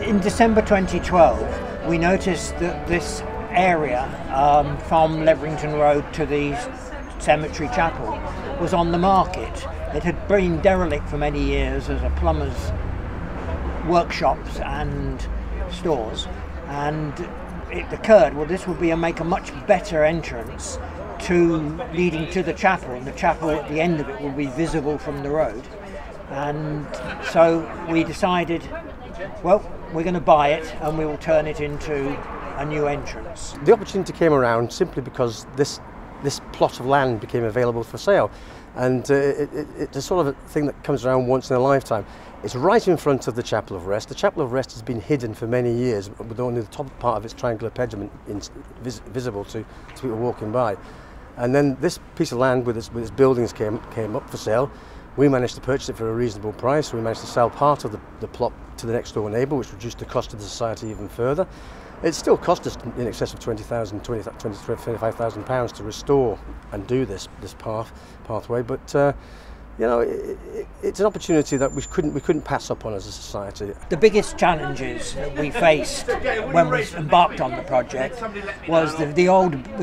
In December 2012, we noticed that this area from Leverington Road to the cemetery chapel was on the market. It had been derelict for many years as a plumber's workshops and stores, and it occurred, well, this would make a much better entrance leading to the chapel, and the chapel at the end of it will be visible from the road. And so we decided, well, we're going to buy it and we will turn it into a new entrance. The opportunity came around simply because this plot of land became available for sale, and it's a sort of a thing that comes around once in a lifetime. It's right in front of the Chapel of Rest. The Chapel of Rest has been hidden for many years with only the top part of its triangular pediment visible to people walking by. And then this piece of land with its buildings came up for sale. We managed to purchase it for a reasonable price. We managed to sell part of the plot to the next door neighbour, which reduced the cost of the society even further. It still cost us in excess of £25,000 to restore and do this pathway, but you know, it's an opportunity that we couldn't pass up on as a society. The biggest challenges that we faced when we embarked on the project was the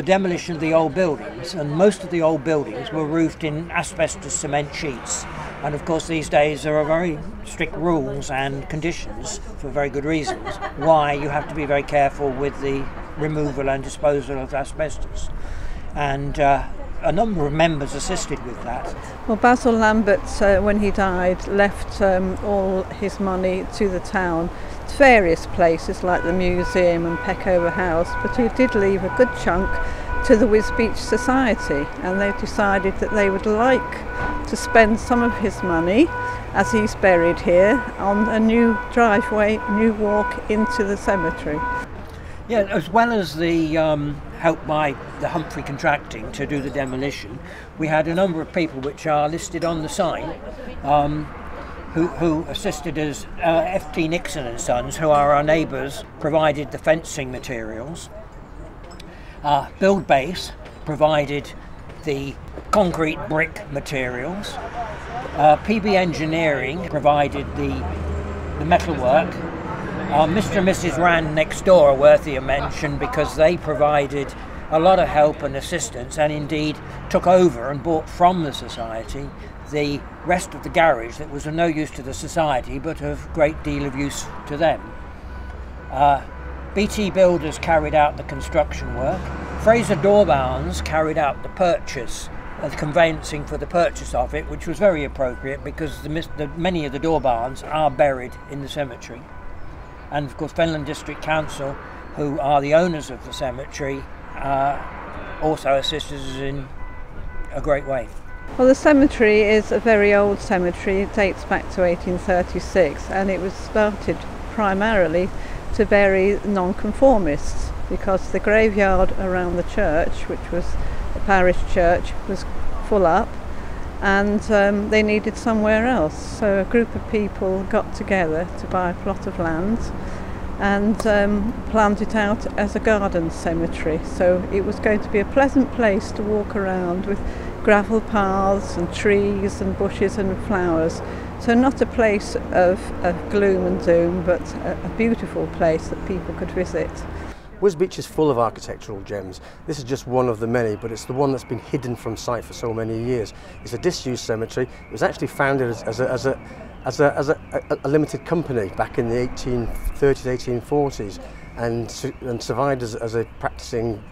demolition of the old buildings, and most of the old buildings were roofed in asbestos cement sheets. And of course these days there are very strict rules and conditions, for very good reasons, why you have to be very careful with the removal and disposal of asbestos. And a number of members assisted with that. Well, Basil Lambert, when he died, left all his money to the town, to various places like the museum and Peckover House, but he did leave a good chunk to the Wisbech Society, and they decided that they would like to spend some of his money, as he's buried here, on a new driveway, new walk into the cemetery. Yeah, as well as the help by the Humphrey Contracting to do the demolition, we had a number of people which are listed on the sign who assisted us. F.T. Nixon and Sons, who are our neighbours, provided the fencing materials. Build Base provided the concrete brick materials. PB Engineering provided the metalwork. Mr. and Mrs. Rand next door are worthy of mention because they provided a lot of help and assistance, and indeed took over and bought from the society the rest of the garage that was of no use to the society but of great deal of use to them. BT Builders carried out the construction work. Fraser Doorbarns carried out the purchase, the conveyancing for the purchase of it, which was very appropriate because many of the door barns are buried in the cemetery. And of course Fenland District Council, who are the owners of the cemetery, also assisted us in a great way. Well, the cemetery is a very old cemetery. It dates back to 1836, and it was started primarily to bury nonconformists because the graveyard around the church, which was a parish church, was full up, and they needed somewhere else. So a group of people got together to buy a plot of land and planned it out as a garden cemetery. So it was going to be a pleasant place to walk around with gravel paths and trees and bushes and flowers. So not a place of gloom and doom, but a beautiful place that people could visit. Wisbech is full of architectural gems. This is just one of the many, but it's the one that's been hidden from sight for so many years. It's a disused cemetery. It was actually founded as a limited company back in the 1830s, 1840s, and survived as a practicing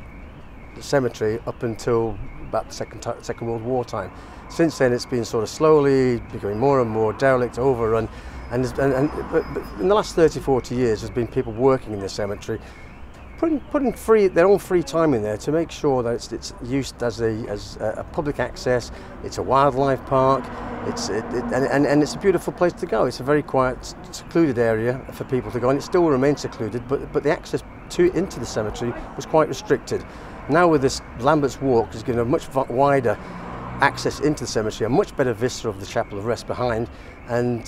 cemetery up until about the Second World War time. Since then, it's been sort of slowly becoming more and more derelict, overrun, but in the last 30-40 years, there's been people working in this cemetery, putting their own free time in there to make sure that it's used as a public access. It's a wildlife park. And it's a beautiful place to go. It's a very quiet, secluded area for people to go, and it still remains secluded. But the access into the cemetery was quite restricted. Now with this Lambert's Walk, there's going to be a much wider access into the cemetery, a much better vista of the Chapel of Rest behind, and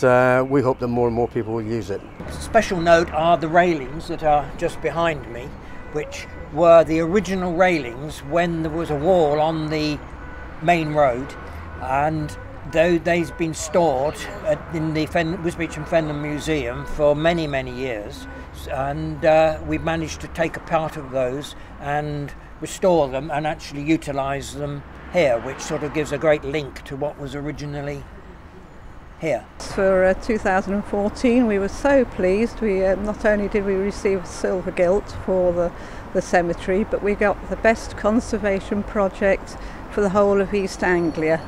we hope that more and more people will use it. Special note are the railings that are just behind me, which were the original railings when there was a wall on the main road, and though they've been stored in the Wisbech and Fenland Museum for many, many years, and we've managed to take a part of those and restore them and actually utilise them here, which sort of gives a great link to what was originally here. For 2014 we were so pleased. We not only did we receive a silver gilt for the cemetery, but we got the best conservation project for the whole of East Anglia.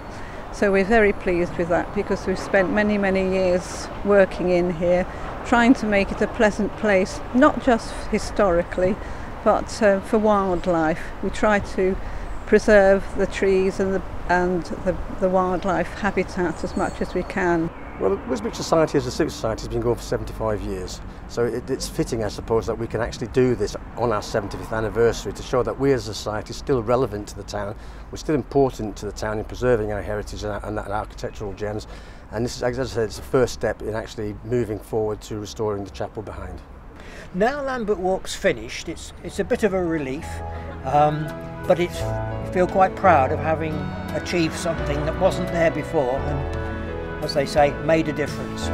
So we're very pleased with that, because we've spent many, many years working in here, trying to make it a pleasant place, not just historically, but for wildlife. We try to preserve the trees and the wildlife habitat as much as we can. Well, the Wisbech Society as a civic society has been going for 75 years, so it's fitting, I suppose, that we can actually do this on our 75th anniversary to show that we as a society are still relevant to the town, we're still important to the town in preserving our heritage and our architectural gems, and this is, as I said, it's the first step in actually moving forward to restoring the chapel behind. Now Lambert Walk's finished, it's a bit of a relief, but I feel quite proud of having achieved something that wasn't there before and, as they say, made a difference.